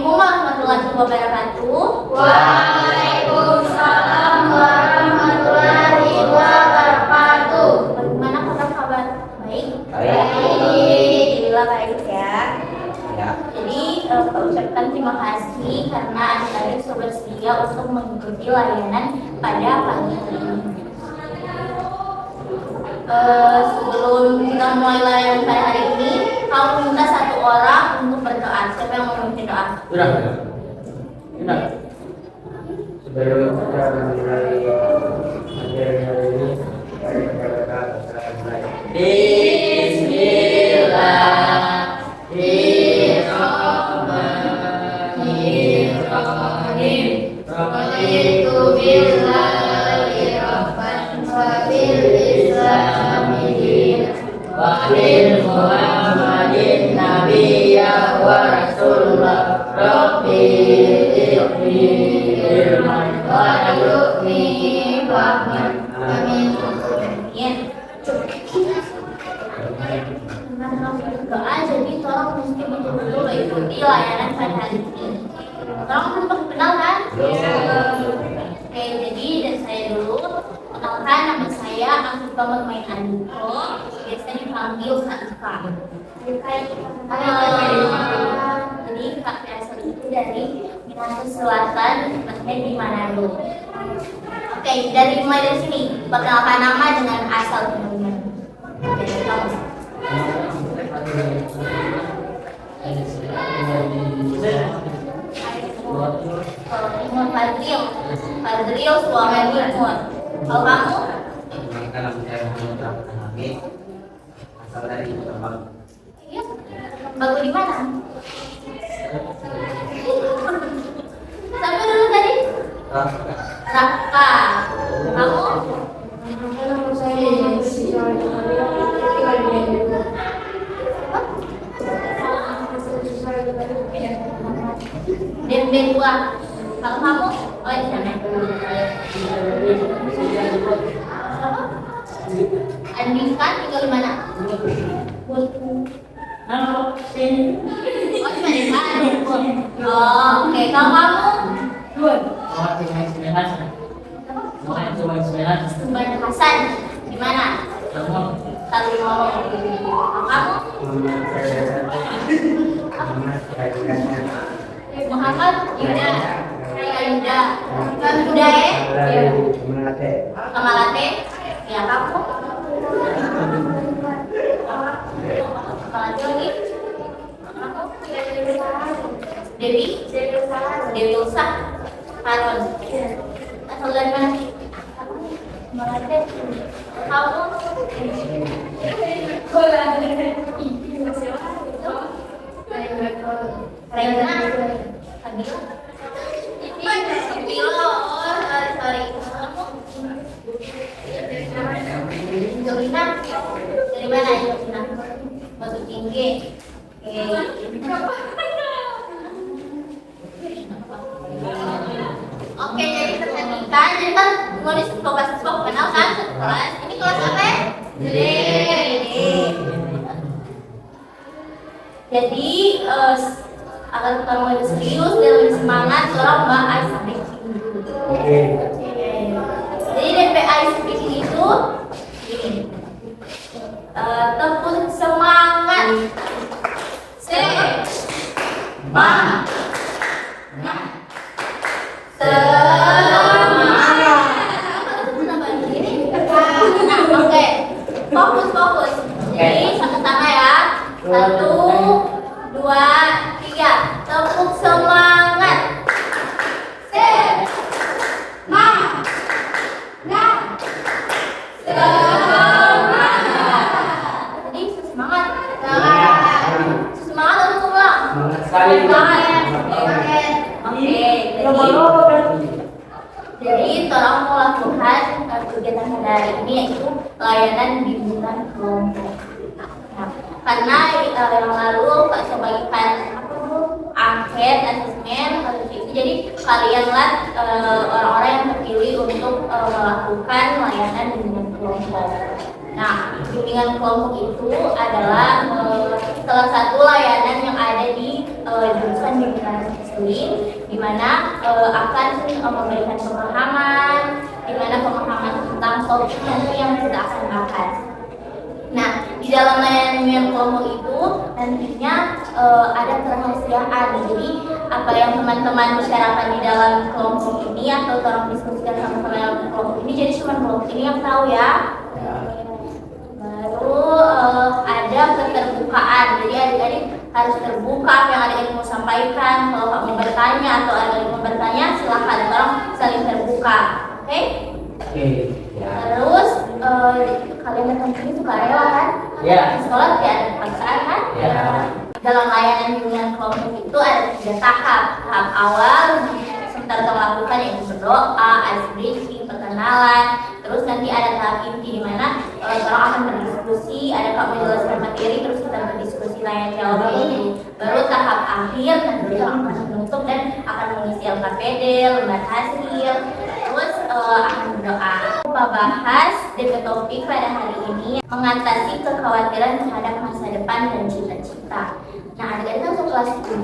Assalamualaikum warahmatullahi wabarakatuh. Waalaikumsalam warahmatullahi wabarakatuh. Bagaimana kabar? Baik? Baik. Alhamdulillah baik ya. Ya. Jadi Pak ucapkan terima kasih karena Anda tadi sudah bersedia untuk mengikuti layanan pada pagi hari ini. Sebelum kita mulai layanan pada hari ini, kamu minta satu orang untuk berdoa. Siapa yang mau memimpin doa? Sudah. Sebelum kita memulai materi hari ini, mari kita berdoa bersama. Bismillahirrahmanirrahim. Raditu billahi rabban wa bil islami dinan wa bil Muhammadin nabiyya wa rasulullah. Rabbi ighfirli ilman warzuqni fahman. Amin. Doa, jadi tolong mesti betul-betul ikuti layanan pada hari ini. Tolong sempat kenal kan? Oke, jadi dari saya dulu. Kenalkan, nama saya Afifah Mutmain Andiko, biasa dipanggil Kak Ifa. Jadi Kak asal itu dari Minahasa Selatan, tepatnya di Manado. Oke, mulai dari sini, perkenalkan nama dengan asal benar-benar. Dari kamu. Timur Fadril suara Timur. Kalau kamu? Nama saya Muhammad Hamid, asal dari Kembang. Iya. Bagus di mana? Sampai dulu tadi? Raka. Kamu? Nama saya Dendeng buah. Kalau kamu? Oh di sana. Andika tinggal di mana? Oh di Manado. Oh, oke. Kalau kamu? Sumber Hasan. Di mana? Talimoro. Kamu? Muhammad Yuda. Saya Yuda. Yuda Kamalate. Ya kamu? Kamalate lagi? Kamu? Dewi Usah. Haron. Asal dari mana? Kamalate. Kamu? Rena. Kabila. Sorry. Jolina. Dari mana Jolina? Batu Tinggi. Oke, jadi tertandingkan. Jadi kan nulis kelas kenal kan? Kelas. Ini kelas apa? Jadi agar kita mulai serius dan lebih semangat, seorang Mbak Ice Speaking dulu. Jadi DP Ice Speaking itu ini tepuk semangat. Oke, fokus. Jadi sama-sama ya. 1, 2, 3. Tepuk semangat. Jadi semangat. Semangat untuk ulang. Jadi tolong melakukan kegiatan hari ini yaitu layanan bimbingan kelompok. Karena yang lalu Pak coba bagikan angket, asesmen, jadi kalianlah orang-orang yang terpilih untuk melakukan layanan bimbingan kelompok. Nah, bimbingan kelompok itu adalah salah satu layanan yang ada di jurusan bimbingan Muslim, di mana akan memberikan pemahaman, di mana pemahaman tentang topik yang kita akan bahas. Nah, di dalam layanan hunian kelompok itu nantinya ada kerahasiaan. Jadi apa yang teman-teman bicarakan di dalam kelompok ini atau tolong diskusikan sama-sama dalam kelompok ini, jadi cuma kelompok ini yang tahu ya. Baru ada keterbukaan. Jadi adik-adik harus terbuka apa yang adik-adik mau sampaikan. Kalau kamu bertanya atau adik-adik mau bertanya, silahkan tolong saling terbuka. Oke? Oke. Ya. Terus kalian datang sini suka rela kan? Ya. Di sekolah tidak ada paksaan kan? Ya. Dalam layanan hunian kelompok itu ada 3 tahap. Tahap awal sebentar kita lakukan yaitu berdoa, ice breaking, perkenalan. Terus nanti ada tahap inti di mana orang akan berdiskusi, ada kamu menjelaskan materi, terus kita berdiskusi tanya jawab itu. Baru tahap akhir nanti kita akan menutup dan akan mengisi LKPD, lembar hasil. Terus akan berdoa. Kita bahas dengan topik pada hari ini mengatasi kekhawatiran terhadap masa depan dan cita-cita. Nah, adik-adik kan kelas 7?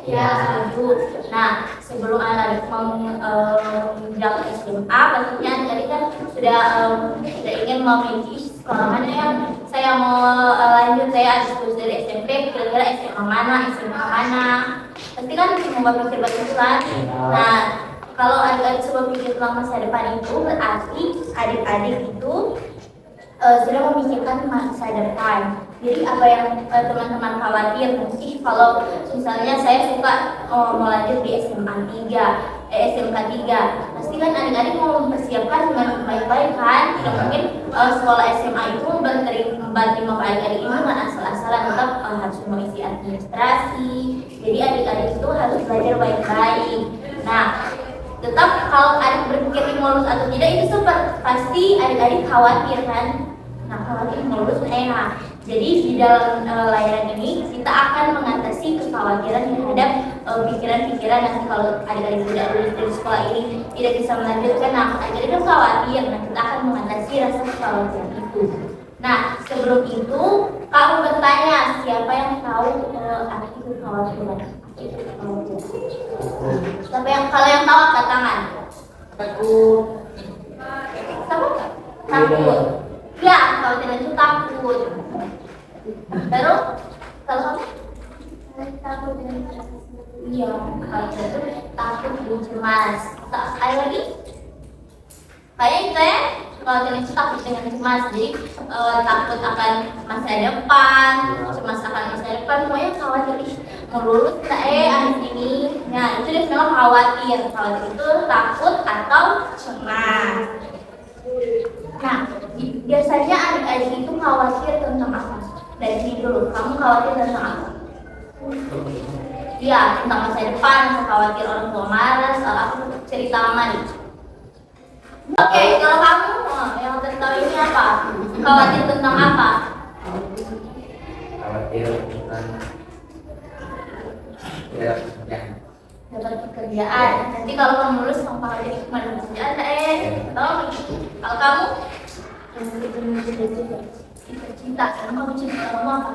Ya, 7. Nah, sebelum adik menjalankan SMA, pastinya adik-adik kan sudah ingin memilih sekolah mana yang saya mau lanjut. Saya harus dari SMP, kira-kira SMA mana. Pasti kan membuat pikir itu kan. Nah, kalau adik-adik coba pikir tentang masa depan itu, berarti adik-adik itu sudah memikirkan masa depan. Jadi apa yang teman-teman khawatir, mungkin kalau misalnya saya suka mau lanjut di SMK 3, pasti kan adik-adik mau mempersiapkan dengan baik-baik kan. Tidak mungkin sekolah SMA itu menerima adik-adik ini dengan asal-asalan, tetap harus mengisi administrasi. Jadi adik-adik itu harus belajar baik-baik. Nah, tetap kalau adik berpikir lulus atau tidak itu pasti adik-adik khawatir kan. Nah, khawatir lulus jadi di dalam layanan ini kita akan mengatasi kekhawatiran terhadap pikiran-pikiran nanti kalau adik-adik tidak lulus dari sekolah ini tidak bisa melanjutkan. Nah, adik-adik kan khawatir. Nah, kita akan mengatasi rasa kekhawatiran itu. Nah, sebelum itu kamu bertanya siapa yang tahu apa itu kekhawatiran? Siapa yang kalau yang tahu angkat tangan? Takut. Takut. Ya, kalau tidak itu takut. Baru kalau kamu takut dengan iya, kalau itu takut dan cemas. Ayo lagi. Kayak itu ya. Kalau tidak itu takut dengan cemas. Jadi takut akan masa depan, cemas akan masa depan. Pokoknya khawatir mau lulus akhir ini. Nah, itu dia memang khawatir. Khawatir itu takut atau cemas. Nah, biasanya adik-adik itu khawatir tentang apa? Dari sini dulu, kamu khawatir tentang apa? Iya, tentang masa depan, khawatir orang tua marah, soal apa? Cerita lama nih. Oke, kalau kamu yang tentang ini apa? Khawatir tentang apa? Khawatir tentang dapat pekerjaan. Nanti kalau kamu lulus, kamu khawatir kemana pekerjaan? Kalau kamu? Cita-cita, kamu cita kamu apa?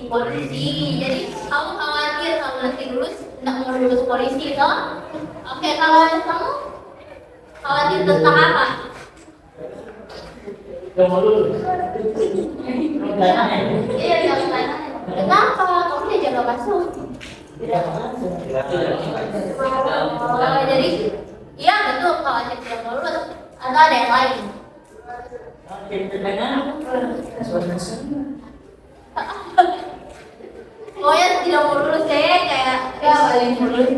Polisi. Jadi kamu khawatir kalau nanti lulus tidak mau lulus polisi, toh? Oke, kalau kamu khawatir tentang apa? Yang mau lulus. Iya, yang mana? Kenapa? Kamu dia jaga masuk. Jadi iya betul, khawatir tidak mau lulus. Atau ada yang lain? Pokoknya tidak mau lulus kayak paling lulus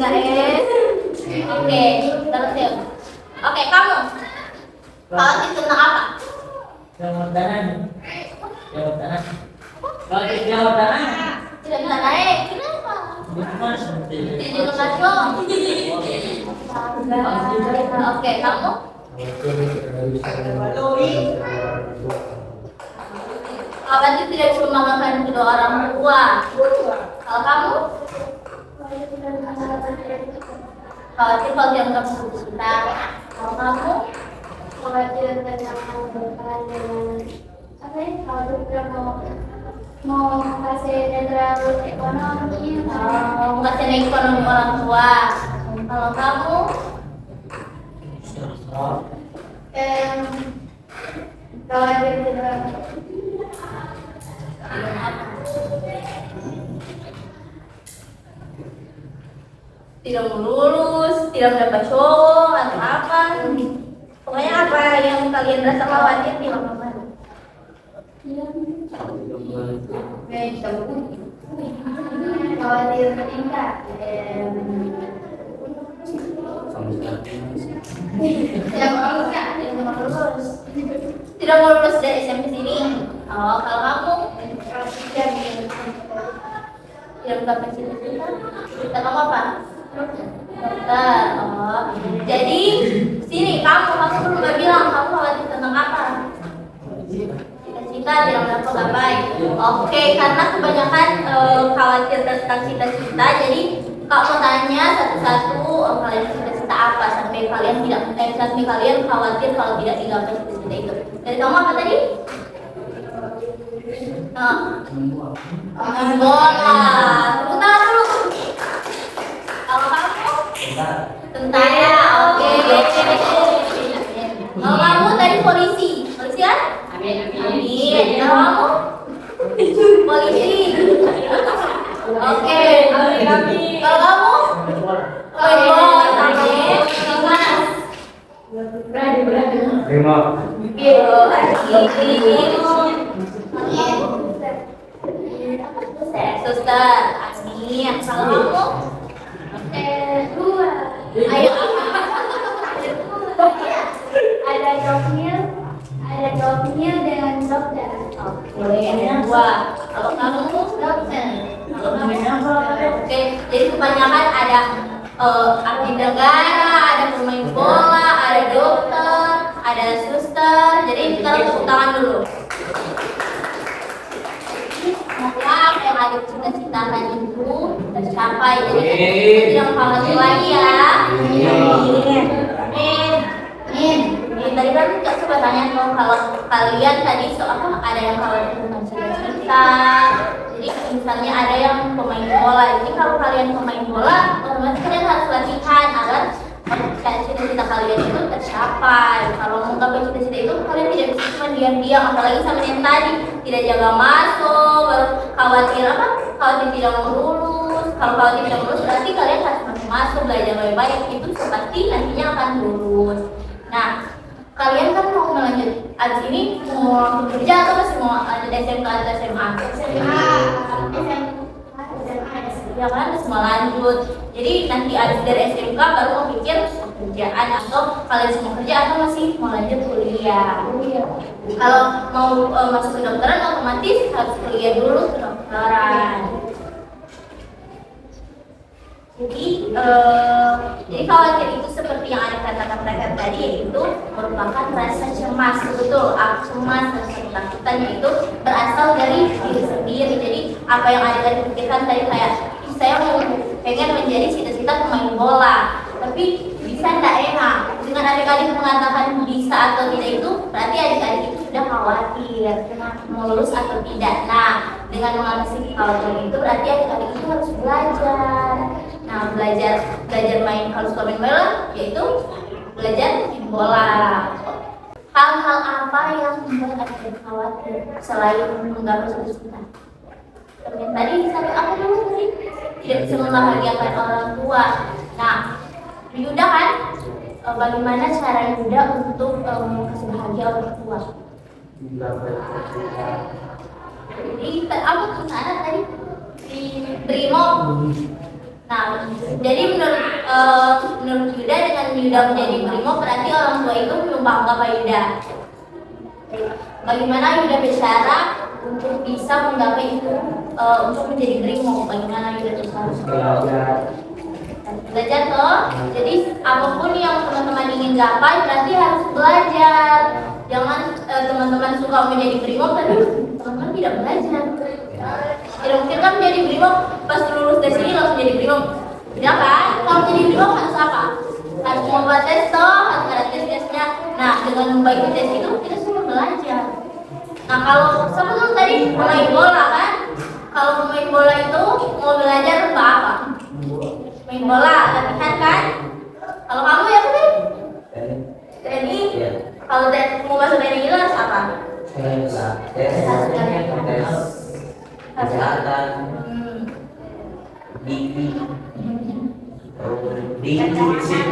Oke, terus ya. Oke, kamu khawatir tentang apa? Jawab tanah. Jawab tanah. Tidak bisa naik. Kenapa? Tidak masuk. Oke, kamu? Khawatir tidak bisa membanggakan kedua orang tua. Kalau kamu? Khawatir kalau tidak mendapat keputusan. Kalau kamu? Khawatir tentang masa depan dengan Kalau kita mau kasih netral ekonomi, Mau kasih ekonomi orang tua. Kalau kamu? kalau kita Tidak mau lulus, tidak mendapat cowok atau apa? Pokoknya apa yang kalian rasa khawatir bilang apa? khawatir meningkat, Tidak mau lulus ya? Tidak mau lulus. Tidak mau lulus dari SMP sini. Oh, kalau kamu? kalau tidak Tidak mendapat cita-cita. Cita kamu apa? Dokter. Oh, jadi sini kamu perlu gak bilang kamu khawatir tentang apa? Cita-cita tidak mendapat gapai. Oke, karena kebanyakan khawatir tentang cita-cita, jadi Kak mau tanya satu-satu kalian cita-cita apa sampai kalian sampai kalian khawatir kalau tidak digapai cita-cita itu. Dari kamu apa tadi? Main bola. Tepuk tangan dulu. Kalau kamu? Tentara. Oke. Kalau kamu tadi polisi. Polisi kan? Amin. Kalau kamu? Polisi. Oke. Kalau kamu? Main bola. Amin. Mas. berani. Terima. Suster, Asmin. Kalau kamu? Dua. Ayo. Ada dokter dengan dokter. Oke, yang dua. Kalau kamu dokter. Kalau kamu oke. Jadi kebanyakan ada abdi negara, ada pemain bola, ada dokter, ada suster. Jadi kita tepuk tangan dulu. Semoga apa yang ada cita-citakan itu tercapai. Jadi kita tidak khawatir lagi ya. Amin. Tadi kan Kak coba tanya tuh kalau kalian tadi soal ada yang khawatir tentang cita-cita. Jadi misalnya ada yang pemain bola. Jadi kalau kalian pemain bola, otomatis kalian harus latihan agar cita-cita kalian itu tercapai. Kalau mau menggapai cita-cita itu kalian tidak bisa cuma diam-diam, apalagi sama yang tadi tidak jaga masuk, baru khawatir apa? Khawatir tidak mau lulus. Kalau khawatir tidak lulus berarti kalian harus masuk belajar baik-baik, itu seperti nantinya akan lulus. Nah, kalian kan mau melanjut abis ini mau langsung kerja atau masih mau lanjut SMK atau SMA? Ya kan, semua lanjut. Jadi nanti abis dari SMK baru mau pikir pekerjaan atau kalian semua kerja atau masih mau lanjut kuliah. Kalau mau masuk kedokteran otomatis harus kuliah dulu kedokteran. Jadi khawatir itu seperti yang ada kata-kata mereka tadi, yaitu merupakan rasa cemas. Betul, cemas dan ketakutannya itu berasal dari diri sendiri. Jadi apa yang ada dari pikiran tadi kayak saya mau pengen menjadi cita-cita pemain bola, tapi bisa tidak enak. Dengan adik-adik mengatakan bisa atau tidak itu berarti adik-adik itu sudah khawatir mau lulus atau tidak. Nah, dengan mengatasi kekhawatiran itu berarti adik-adik itu harus belajar. Nah, belajar main, kalau suka main bola yaitu belajar main bola. Hal-hal apa yang membuat adik-adik khawatir selain menggapai cita-cita? Yang tadi sampai apa dulu tadi? Tidak bisa membahagiakan orang tua. Nah, Yuda kan bagaimana cara Yuda untuk kasih bahagia orang tua? Jadi apa tuh sana tadi di Brimo. Nah, jadi menurut Yuda, dengan Yuda menjadi Brimo berarti orang tua itu belum bangga pada Yuda. Bagaimana Yuda bercara untuk bisa menggapai itu, untuk menjadi Brimo? Bagaimana Yuda harus belajar toh? Jadi apapun yang teman-teman ingin gapai berarti harus belajar. Jangan teman-teman suka menjadi Brimo tapi teman-teman tidak belajar. Tidak mungkin kan menjadi Brimo pas lulus dari sini langsung jadi Brimo. Tidak kan? Kalau jadi Brimo harus apa? Harus membuat tes toh, harus ada tes-tesnya. Nah, dengan membaiki tes itu kita semua belajar. Nah kalau siapa tuh tadi pemain bola kan? Kalau pemain bola itu mau belajar apa? Main bola, latihan kan? Kalau kamu ya tadi? TNI. Kalau mau masuk TNI itu harus apa? tes kesehatan, gigi, fisik.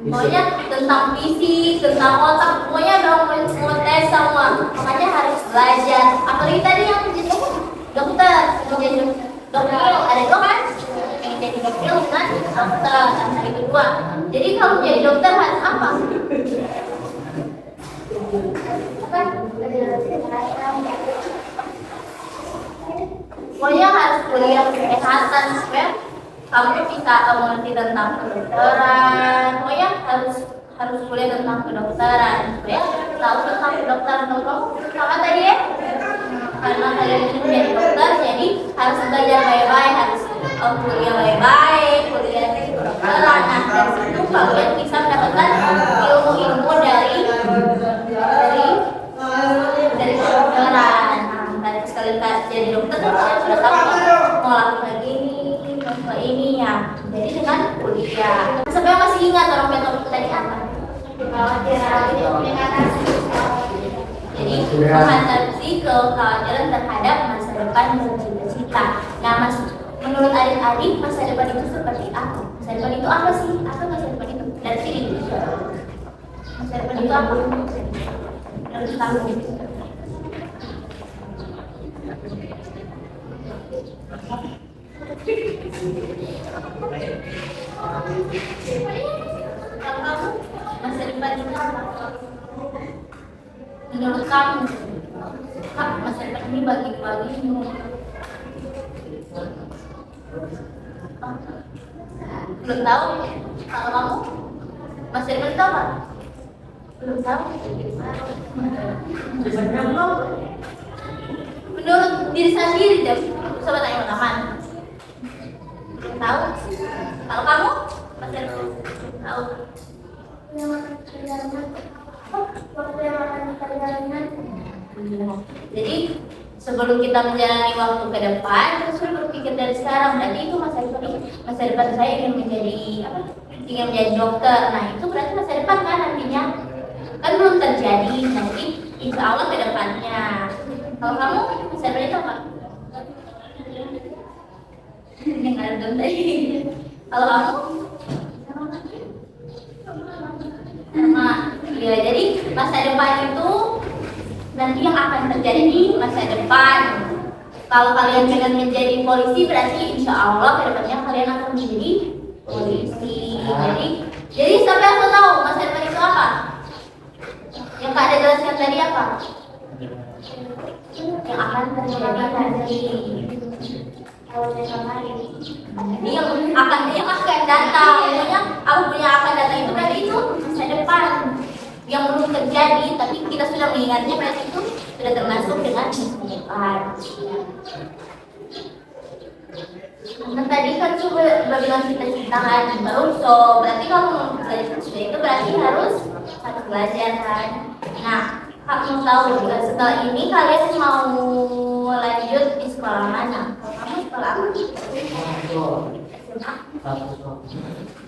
Pokoknya tentang fisik, tentang otak, pokoknya dong mau tes semua. Makanya harus belajar. Apalagi tadi yang jadi dokter, mau jadi dokter ada dua kan? Yang jadi dokter kan dokter, ada kedua. Jadi kalau jadi dokter harus apa? Pokoknya harus kuliah kesehatan supaya kamu bisa mengerti tentang kedokteran. Pokoknya harus kuliah tentang kedokteran supaya tahu tentang kedokteran. Kalau kamu sama tadi ya, karena kalian ingin menjadi dokter, jadi harus belajar baik-baik, harus kuliah baik-baik, kuliah di kedokteran. Nah dari situ kalian bisa mendapatkan ilmu-ilmu dari kedokteran. Nah dari sekali jadi dokter kalian sudah tahu mau lakukan ini, mau ini ya. Jadi dengan kuliah. Sampai masih ingat orang topik tadi apa? Jadi mengatasi kekhawatiran terhadap masa depan bercita-cita. Nah menurut adik-adik masa depan itu seperti apa? Masa depan itu apa sih? Apa masa depan itu? Dari sini. Masa depan itu apa? Menurut kamu? Masa depan itu apa? Menurut kamu, Kak, masa depan ini bagi-bagi belum tahu. Kalau kamu masa depan itu apa? Belum tahu. Menurut diri sendiri, coba tanya teman. Belum tahu. Kalau kamu masa depan tahu. Jadi sebelum kita menjalani waktu ke depan, kita sudah berpikir dari sekarang. Berarti itu masa depan saya ingin menjadi apa? Ingin menjadi dokter. Nah itu berarti masa depan kan nantinya kan belum terjadi. Nanti insya Allah ke depannya. Kalau kamu masa depan itu apa? Yang ada tadi. Kalau kamu sama ya, jadi masa depan itu nanti yang akan terjadi di masa depan. Kalau kalian ingin menjadi polisi, berarti insya Allah kedepannya kalian akan menjadi polisi. Jadi sampai aku tahu masa depan itu apa? Yang Kak ada jelaskan tadi apa? Yang akan terjadi nanti. Yang akan datang. Pokoknya aku punya akan datang itu berarti itu masa depan yang belum terjadi, tapi kita sudah mengingatnya, berarti itu sudah termasuk dengan masa depan. Nah tadi kan coba bilang cita-cita kan baru berarti kamu belajar itu berarti harus belajar kan. Nah Kak mau tahu setelah ini kalian mau lanjut di sekolah mana? Kamu sekolah apa? SMA?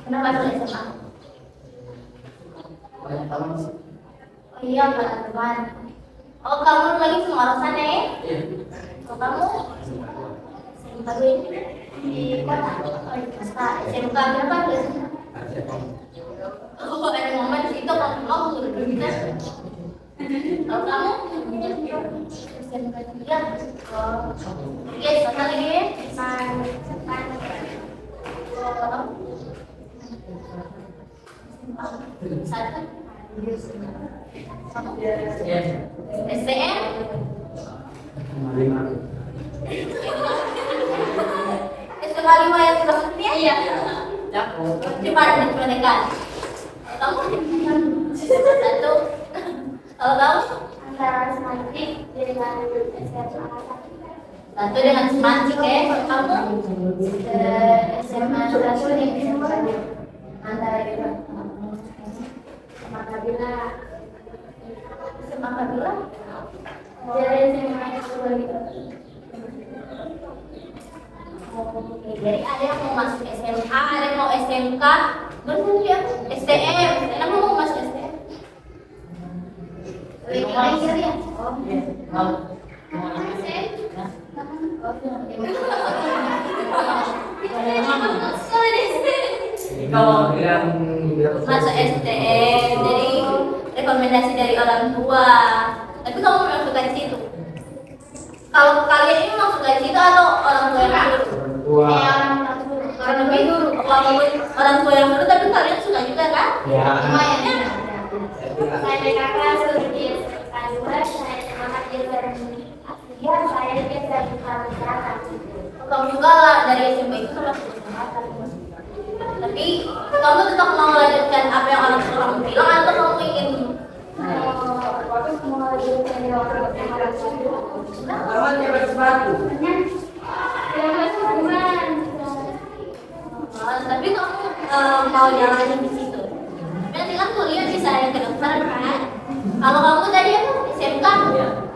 Kenapa harus SMA? Oh iya banyak teman. Oh kamu lagi semua orang sana ya? Oh kamu? Baru ini di kota? Oh di kota. SMK berapa biasanya? Oh ada momen di situ kamu mau sudah berbicara. Kalau kamu? SMK 3. Oh oke, satu lagi ya? Satu. STM? SMA 5 yang maksudnya? Iya. Cuma dekat. Kamu? Satu. Kalau kamu? Antara semantik dengan SMA. Satu dengan semantik ya. Kamu? SMA 1 dan SMA 2. Antara itu. SMA Kabila. SMA Kabila? Dari SMA itu gitu. Oke, jadi ada yang mau masuk SMA, ada yang mau SMK, bener ya, STM, kenapa mau masuk STM? Lagi ya? Kalau yang Masuk STM, jadi rekomendasi dari orang tua. Tapi kamu memang suka di situ. Kalau kalian ini memang suka di situ atau orang tua yang suruh? orang tua. Karena lebih walaupun orang tua yang suruh, tapi kalian suka juga kan? Ya. Lumayan ya. Saya kakak suruh dia kedua, saya semangat dia dia saya dia dari pariwisata. Kamu juga lah dari SMP itu sama tapi kamu tetap mau melanjutkan apa yang orang tua kamu bilang atau kamu ingin Mau lanjutkan di waktu Awalnya bersepatu. tapi kamu mau jalanin di situ. Nanti kan kuliah bisa yang kedokteran kan? Kalau kamu tadi apa SMK?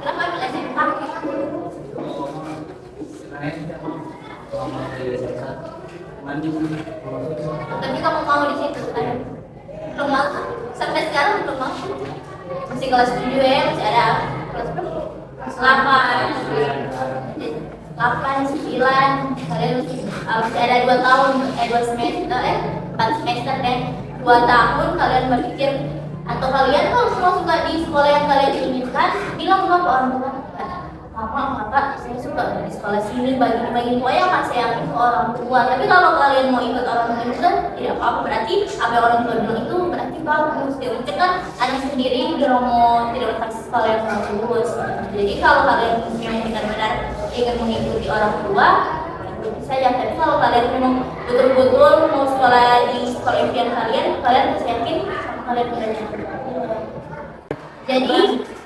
Kenapa ambil SMK? Tapi kamu mau di situ kan? Belum mau? Sampai sekarang belum mau? Masih kelas 7 ya? Masih ada kelas berapa? Kelas 8, 9, kalian masih ada 2 tahun, 2 semester, 4 semester deh. 2 tahun kalian berpikir atau kalian kalau mau suka di sekolah yang kalian inginkan, bilang sama orang tua, mama, papa, saya suka di sekolah sini, bagi pokoknya kasih yakin ke orang tua. Tapi kalau kalian mau ikut orang tua itu kan tidak apa-apa, berarti apa yang orang tua bilang itu berarti bagus. Ya mungkin kan anak sendiri bilang mau tidak kasih sekolah yang bagus. Jadi kalau kalian yang benar-benar ingin mengikuti orang tua, ikuti saja. Tapi kalau kalian memang betul-betul mau sekolah di sekolah impian kalian harus yakin sama kalian berani. Jadi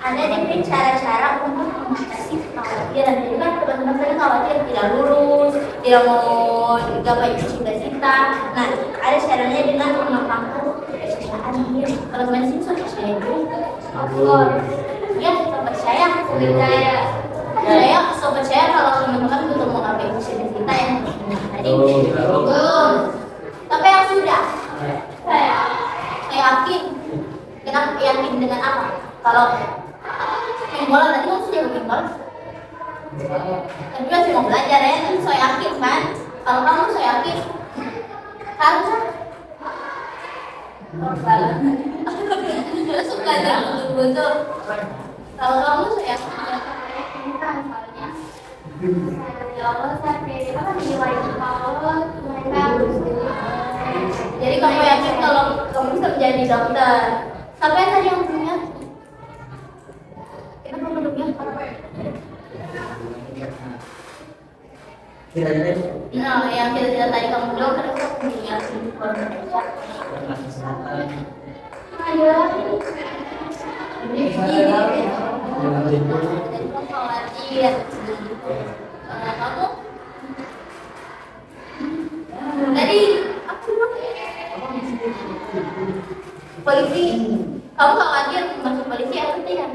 ada nih cara-cara untuk mengatasi kekhawatiran. Jadi kan teman-teman tadi khawatir tidak lulus, tidak mau gapai cita-cita. Nah, ada caranya dengan menopangkan kepercayaan diri. Kalau teman sini sudah percaya diri, ya kita percaya. So percaya kalau teman-teman betul mau gapai cita-cita yang tadi. Tapi yang sudah, saya yakin. Kenapa yakin dengan apa? Kalau main bola tadi kan sudah main bola, tapi masih mau belajar ya. Tapi saya yakin kan, kalau kamu saya yakin harus terus belajar betul-betul. Kalau kamu saya yakin soalnya ya Allah sampai apa nilai Allah mereka jadi kamu yakin kalau kamu bisa menjadi dokter. Siapa yang tadi yang punya? Kenapa belumnya? Nah, yang kita tadi kamu bilang kenapa kamu punya ayo khawatir. Kamu tadi apa polisi, kamu khawatir masuk polisi atau tidak?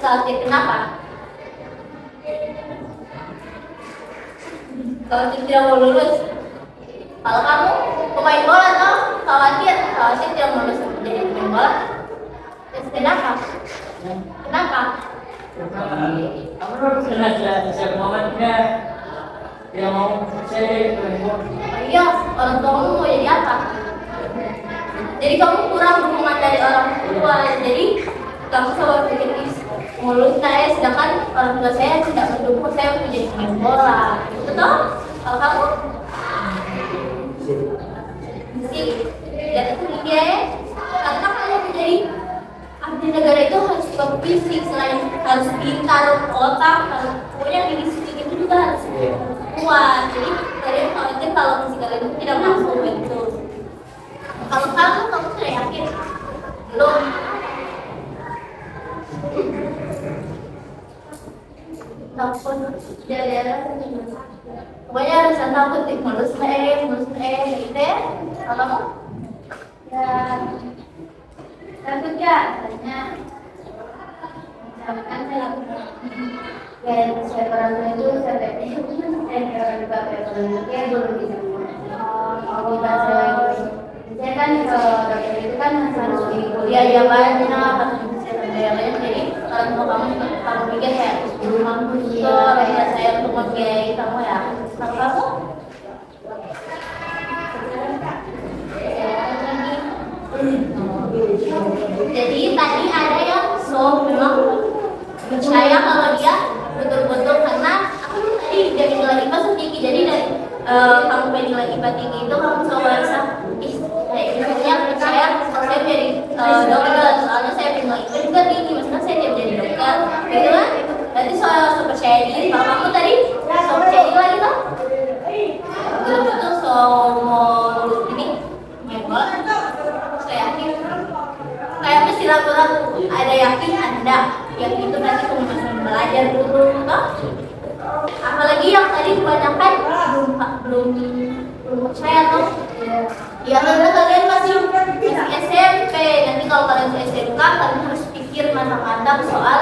Khawatir kenapa? Khawatir tidak mau lulus. Kalau kamu pemain bola toh khawatir tidak mau lulus jadi pemain bola. Terus kenapa? Saya momennya dia mau saya Iya, orang tua kamu mau jadi apa? Jadi kamu kurang dukungan dari orang tua. Jadi kamu selalu pikir mulus saya, sedangkan orang tua saya tidak mendukung saya untuk jadi pemain bola. Betul? Kalau kamu? Sih, lihat itu dia ya. Karena kalau menjadi abdi negara itu harus juga fisik, selain harus pintar, otak, pokoknya diri sedikit itu juga harus kuat. Jadi kalian khawatir kalau fisik kalian itu tidak masuk itu. Kalau kamu sudah yakin? Belum. Takut daerah pokoknya harus takut mulus gitu ya. Kalau kamu? ya takut ya katanya Kan saya kayak saya orang tua itu sampai saya juga kayak orang tua kayak belum bisa kita saya kan dokter itu kan harus kuliah ya banyak harus bisa lain jadi orang tua kamu mikir kayak kamu ya saya untuk membiayai kamu ya kalau kamu jadi tadi ada yang bilang percaya kalau dia betul-betul karena aku tadi dari nilai IPA tinggi jadi dari kamu punya nilai IPA tinggi itu kamu selalu merasa saya percaya kalau saya jadi dokter soalnya saya punya nilai IPA juga tinggi maksudnya saya jadi dokter gitu kan berarti soal percaya diri kalau kamu tadi percaya diri lagi tuh betul-betul mau ini memang saya yakin kayak mesti ragu-ragu ada yakin ada yang itu berarti kamu masih belajar dulu toh apalagi yang tadi kebanyakan belum percaya tuh ya karena kalian masih SMP nanti kalau kalian ke SMK kalian harus pikir matang-matang soal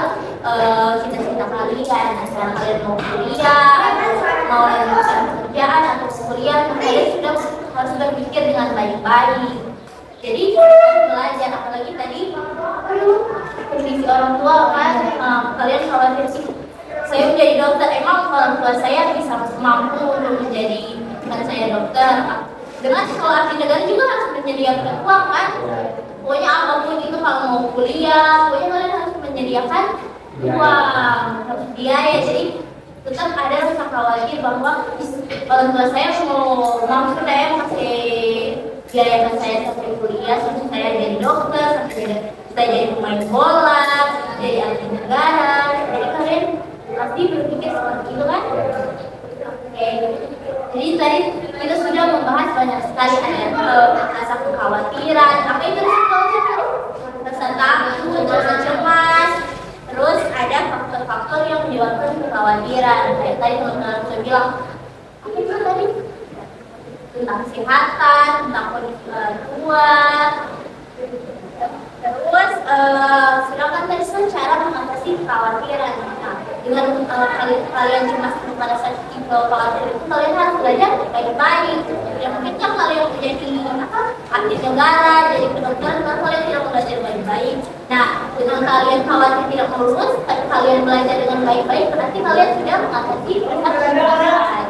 cita-cita kalian antara kalian mau kuliah mau lanjutkan pekerjaan atau kuliah kalian sudah harus berpikir dengan baik-baik jadi belajar apalagi tadi kondisi orang tua kan kalian khawatir sih saya menjadi dokter emang orang tua saya bisa mampu untuk menjadi karena saya dokter dengan sekolah di negara juga harus menyediakan uang kan pokoknya apapun itu kalau mau kuliah pokoknya kalian harus menyediakan uang harus biaya jadi tetap ada rasa khawatir bahwa orang tua saya mau mampu saya masih biayakan saya sampai kuliah sampai saya jadi dokter sampai saya jadi pemain bola jadi atlet negara jadi kalian pasti berpikir seperti itu kan oke jadi tadi kita sudah membahas banyak sekali ada rasa kekhawatiran apa itu rasa takut rasa cemas terus ada faktor-faktor yang menyebabkan kekhawatiran kayak tadi teman-teman saya bilang apa itu tadi tentang kesehatan, tentang kondisi tua terus silakan tadi cara mengatasi kekhawatiran nah, dengan kalian cemas pada saat khawatir itu kalian harus belajar baik-baik yang mungkin kan kalian menjadi abdi negara jadi kedokteran kan kalian tidak belajar baik-baik nah dengan kalian khawatir tidak lulus tapi kalian belajar dengan baik-baik berarti kalian sudah mengatasi kekhawatiran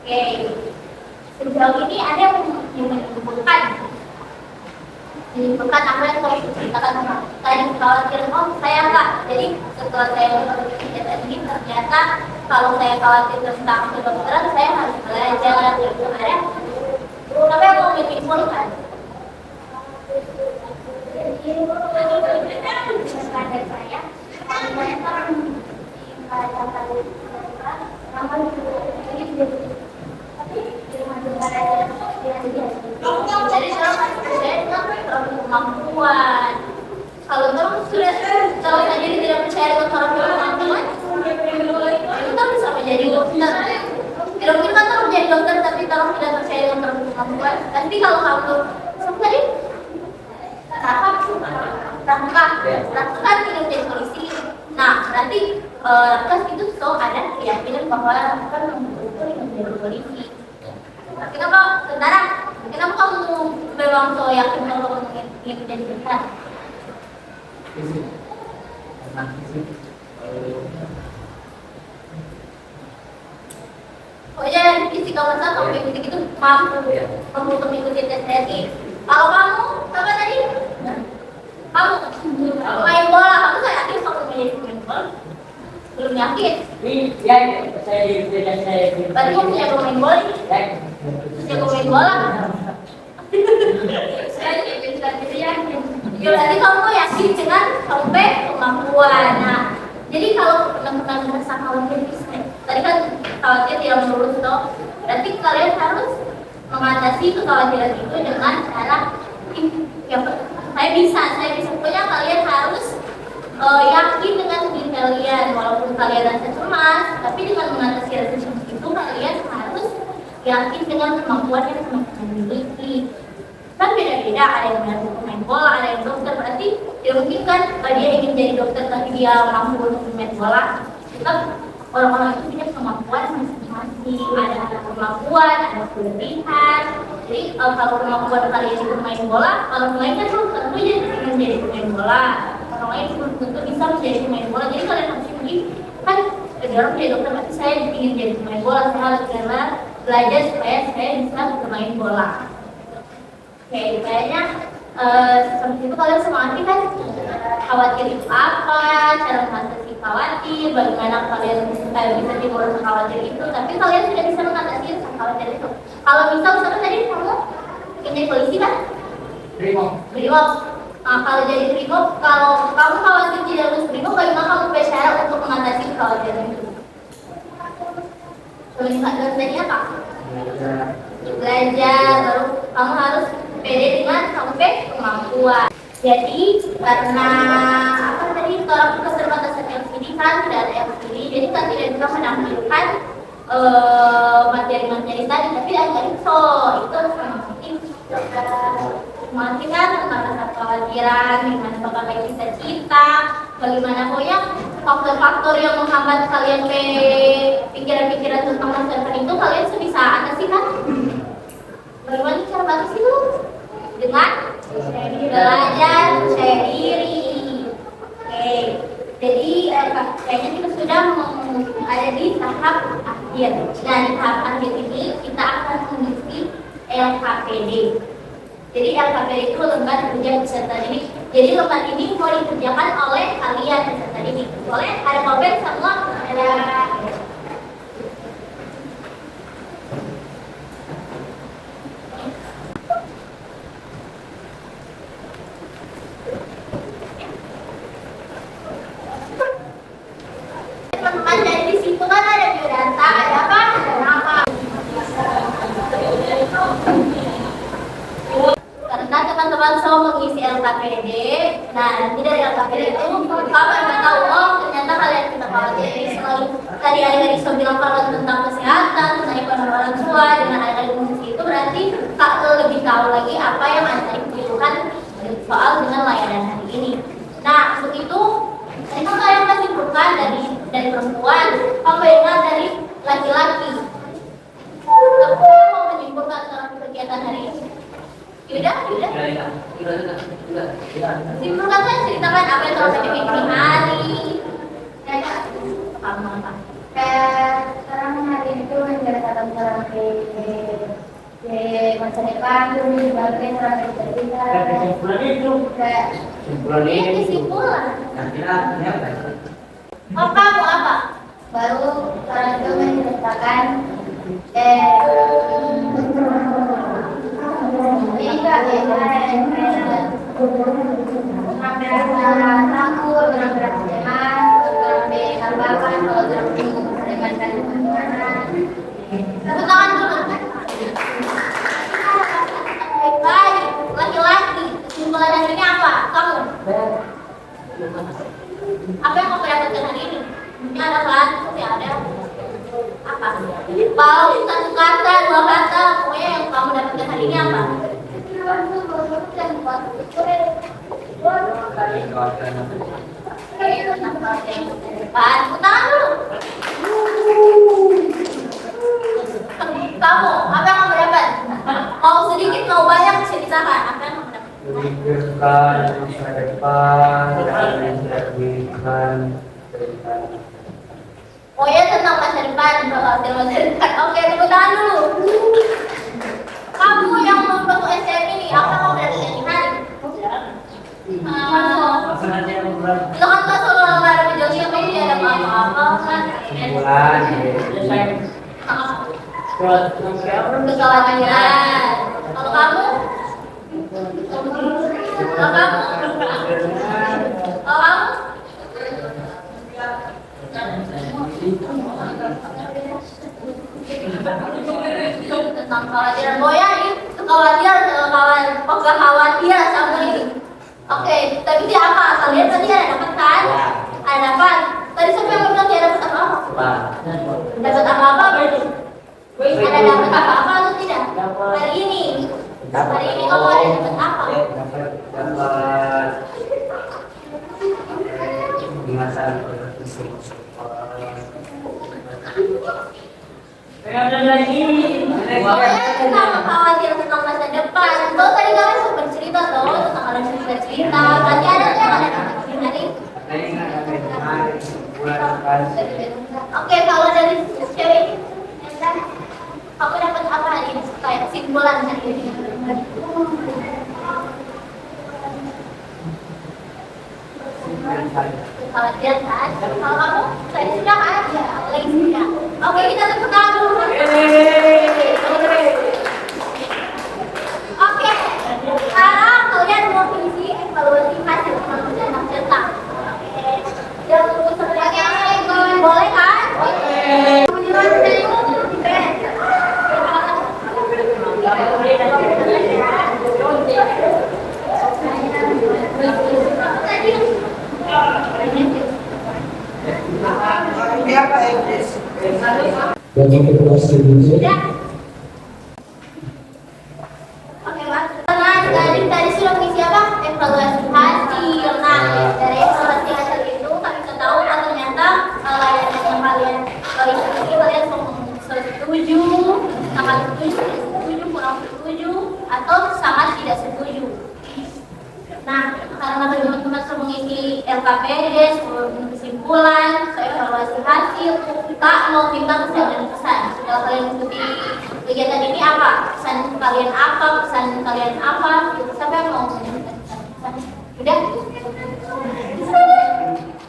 oke sejauh ini ada yang menyimpulkan apa yang saya ceritakan tadi kekhawatiran saya enggak jadi setelah saya kegiatan ini ternyata kalau saya khawatir tentang kedokteran saya harus belajar gitu ada apa yang mau menyimpulkan pada saya jadi saya kemampuan kalau terus sudah kalau saja tidak percaya dengan kemampuan itu kan bisa menjadi dokter tidak mungkin kan terus menjadi dokter tapi kalau tidak percaya dengan kemampuan nanti kalau kamu tadi rangka kan tidak menjadi polisi nah berarti rangka itu so ada keyakinan bahwa akan menjadi polisi kenapa tentara kenapa kamu memang so yakin kalau kamu ingin menjadi tentara pokoknya isi kawan saya kamu ikuti itu mampu untuk mengikuti tes TNI kalau kamu apa tadi kamu main bola kamu saya yakin kamu menjadi pemain bola belum yakin ya saya berarti kamu punya pemain bola punya pemain bola saya juga tidak yakin ya berarti kamu yakin dengan sampai kemampuan nah jadi kalau pernah merasa khawatir tadi kan khawatir tidak lulus toh berarti kalian harus mengatasi kekhawatiran itu dengan cara ya saya bisa pokoknya kalian harus yakin dengan diri kalian walaupun kalian rasa cemas tapi dengan mengatasi rasa cemas itu kalian harus yakin dengan kemampuan yang kalian miliki kan beda-beda ada yang main bola, ada yang dokter, berarti tidak mungkin kan dia ingin jadi dokter tapi dia mampu untuk main bola. Tetap orang-orang itu punya kemampuan masing-masing, ada kemampuan, ada kelebihan. Jadi kalau kemampuan kalian itu main bola, orang lain kan belum tentu ingin jadi pemain bola, orang lain belum tentu bisa menjadi pemain bola. Jadi kalian harus pilih kan, orang menjadi dokter tapi saya ingin jadi pemain bola, saya harus belajar supaya saya bisa bermain bola. Oke, kayaknya seperti itu kalian semangat kan? Khawatir itu apa? Cara mengatasi khawatir, bagaimana kalian bisa dimulai khawatir itu? Tapi kalian sudah bisa mengatasi rasa khawatir itu. Kalau misalnya tadi kamu ingin jadi polisi kan? Brimob. Nah, kalau jadi brimob, kalau kamu khawatir tidak lulus brimob, bagaimana kamu bercara untuk mengatasi kekhawatiran itu? Misalnya tadi apa? Belajar, baru kamu harus pede dengan sampai kemampuan. Jadi karena apa tadi, kalau keterbatasan LCD kan tidak ada LCD, jadi kan tidak bisa menampilkan materi-materi tadi, tapi ada info itu sangat penting. Mungkin kan tentang rasa kekhawatiran, gimana bakal cita-cita, bagaimana pokoknya faktor-faktor yang menghambat kalian ke pikiran-pikiran tentang masa depan itu kalian sebisa atasi kan? Bagaimana cara batasi itu? Dengan belajar, percaya diri. Oke, jadi kayaknya kita sudah ada di tahap akhir. Nah, di tahap akhir ini kita akan mengisi LKPD. Jadi LKPD itu lembar kerja peserta didik. Jadi lembar ini mau dikerjakan oleh kalian peserta didik. Boleh ada mobil semua? Ada. Teman-teman, dari di situ kan ada biodata, ada apa? Ada nama. Karena teman-teman semua mengisi LKPD, nah nanti dari LKPD itu kamu akan tahu, oh ternyata kalian kita khawatir ini selalu tadi ada bilang kalau tentang kesehatan, tentang ekonomi orang tua, dengan ada fungsi itu berarti kak lebih tahu lagi apa yang anda dibutuhkan soal dengan layanan hari ini. Nah untuk itu itu kalian masih bukan dari perempuan, kamu ingat dari laki-laki. Aku mau menyimpulkan tentang kegiatan hari ini. Yaudah. Simpulkan kan, ceritakan apa yang telah terjadi di hari. Kamu apa? Sekarang hari itu menjelaskan tentang di masa depan, sebagai orang yang berbeda. Ini kesimpulan. Oh, kamu apa? Baru sekarang itu menjelaskan ini kak takut, berat cemas, lebih tambahkan kalau terlibatkan gimana. Tepuk tangan dulu. Baik, laki-laki. Kesimpulan hari ini apa? Kamu? Apa yang kamu dapatkan hari ini? Ini ada kan? Tidak ada. Apa? Kalau satu kata, dua kata, pokoknya yang kamu dapatkan hari ini apa? Tepuk tangan dulu. Kamu, apa yang kamu dapat? Mau sedikit, mau banyak, ceritakan. Apa yang kamu dapat? Memikirkan masa depan dan menjadikan Oh ya, tentang masa depan, khawatir masa depan. Oke, tepuk tangan dulu. Kamu yang membantu STM ini, apa kamu dari hari? Itu kan pas kalau ada kejauhan yang ini ada apa-apa kan? bulan Kekhawatiran. Kalau kamu? Kalau kamu? Kalau kamu? Tentang kekhawatiran Boya ini kekhawatiran sama ini. Oke, tapi dia apa? Kalian tadi ada dapat kan? Ada dapat. Tadi siapa yang bilang dia dapat apa-apa? Dapat apa-apa berarti? Ada dapat apa-apa atau tidak? Hari ini kamu ada dapat apa? dapat ingatan Kenapa khawatir tentang masa depan? Tuh tadi kamu sempat cerita tuh tentang ada cerita. Berarti ada yang ada hari. Oke, kalau dari cewek ini, aku dapat apa hari ini? Kayak kesimpulan hari ini. Kekhawatiran kan? Kalau kamu, saya sudah kan? Aku lagi sudah. Oke, kita tepuk tangan dulu. Oke, sekarang kalian mau isi evaluasi hasil pengambilan cetak. Dan sebenarnya boleh kan? Sudah. Oke, Mas. Nah, tadi sudah mengisi apa? Evaluasi hasil. Nah, dari evaluasi hasil itu kami tahu ternyata layanan yang kalian ikuti kalian setuju, sangat setuju, kurang setuju, atau sangat tidak setuju. Nah, karena teman-teman sudah mengisi LKPD, kesimpulan, evaluasi hasil, kita mau minta pesan dan pesan. Setelah kalian mengikuti kegiatan ini apa? Pesan kalian apa? Pesan kalian apa? Siapa yang mau menyampaikan pesan? Udah?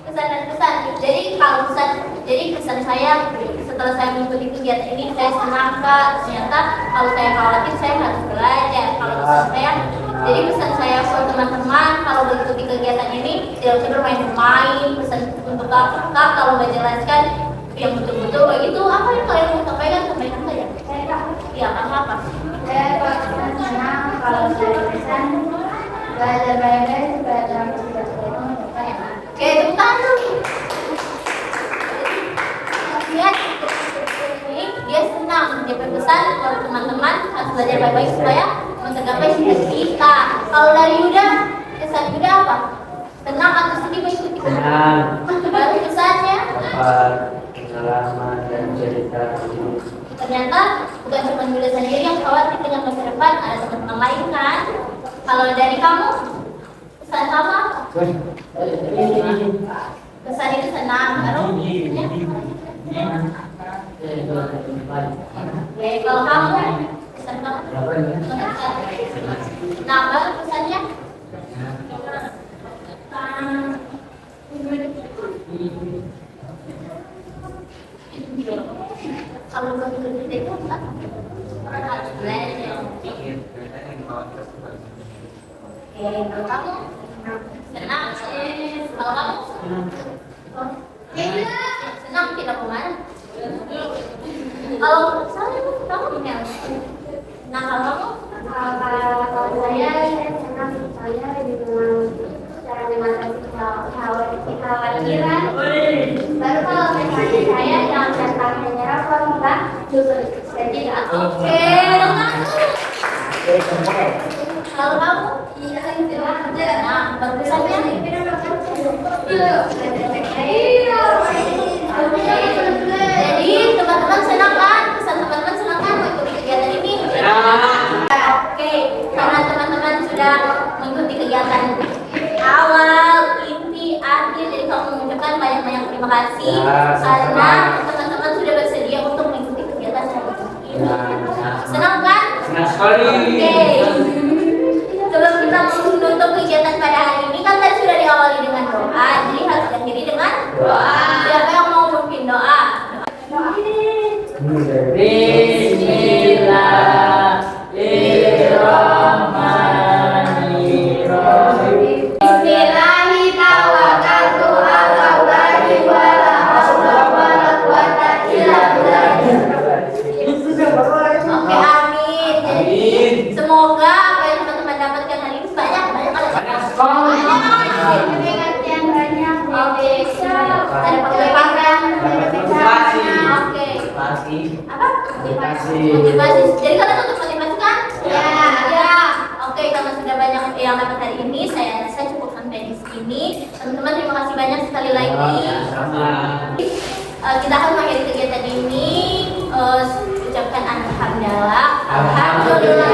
Pesan dan pesan. Jadi kalau pesan saya setelah saya mengikuti kegiatan ini saya senang Kak. Ternyata kalau saya khawatir saya harus belajar. Kalau pesan saya, jadi pesan saya buat teman-teman kalau mengikuti kegiatan ini tidak usah bermain-main. Pesan untuk Kak kalau menjelaskan yang betul-betul begitu apa yang kalian mau sampaikan saja. Ya apa? Saya senang kalau saya pesan belajar baik-baik supaya dalam kehidupan saya. Oke, tepuk tangan dulu. Lihat, dia senang menyampaikan pesan buat teman-teman harus belajar baik-baik supaya mencapai cita-cita kita. Kalau dari Yuda, pesan Yuda apa? Senang atau sedih mengikuti Senang. Baru pesannya. Dapat pengalaman dan cerita hidup. Ternyata bukan cuma Yuda sendiri yang khawatir dengan masa depan, ada teman-teman lain kan? Kalau dari kamu, pesan kamu apa? Pesan itu senang, baru kalau kamu, pesan kamu? Nah, baru pesannya? Kalau begitu itu harus belajar. Kalau kamu senang, kalau kamu senang tidak kemana? Kalau saya kamu tinggal. Nah kalau Kalau saya senang saya dengan cara mengatasi kekhawatiran. Baru kalau misalnya saya jangan gampang menyerah kalau enggak justru jadi oke, kalau kamu nah bagusannya jadi teman-teman senang kan? Pesan teman-teman senang kan mengikuti kegiatan ini? Oke, karena teman-teman sudah mengikuti kegiatan awal, inti, akhir, jadi kamu mengucapkan banyak-banyak terima kasih karena teman-teman sudah bersedia untuk mengikuti kegiatan ini. Senang kan? Senang sekali. Oke. Sebelum kita menutup kegiatan pada hari ini kan tadi sudah diawali dengan doa, jadi harus diakhiri dengan doa. Siapa yang mau memimpin doa? Bismillahirrahmanirrahim. Bismillahirrahmanirrahim. Oke, amin. Jadi semoga apa yang teman-teman dapatkan hari ini banyak. Yang banyak. Oke, ada pengetahuan. Oke. Apa? Motivasi. Motivasi. Jadi kalian untuk motivasi kan? Ya. Oke. karena sudah banyak yang dapat hari ini, saya rasa cukup sampai di sini. Teman-teman, terima kasih banyak sekali lagi. Kita akan mengakhiri kegiatan ini. Ucapkan alhamdulillah. Alhamdulillah.